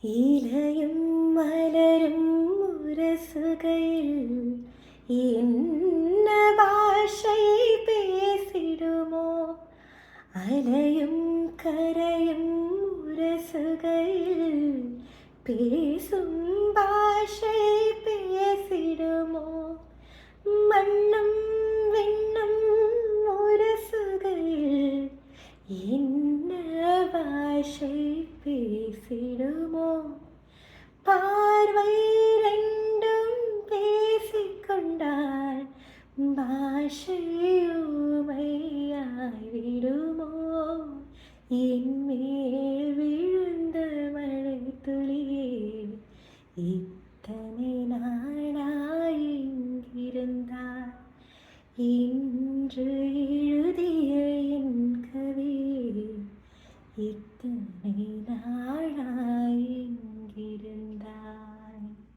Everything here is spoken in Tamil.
இலையும் மலரும் உரசுகையில் என்ன பாஷை பேசிடுமோ? அலையும் கரையும் உரசுகையில் பேசும் பாஷை பேசிடுமோ? மண்ணும் விண்ணும் உரசுகையில் என்ன பாஷை பேசிடுமோ? பார்வை ரெண்டும் பேசிக்கொண்டால் பாஷை ஊமையாய்விடுமோ? என் மேல் விழுந்த மழை துளியே இத்தனை நாளாய் எங்கிருந்தாய்? இன்று எழுதிய என் கவியே இத்தனை நாளாய் எங்கிருந்தாய்?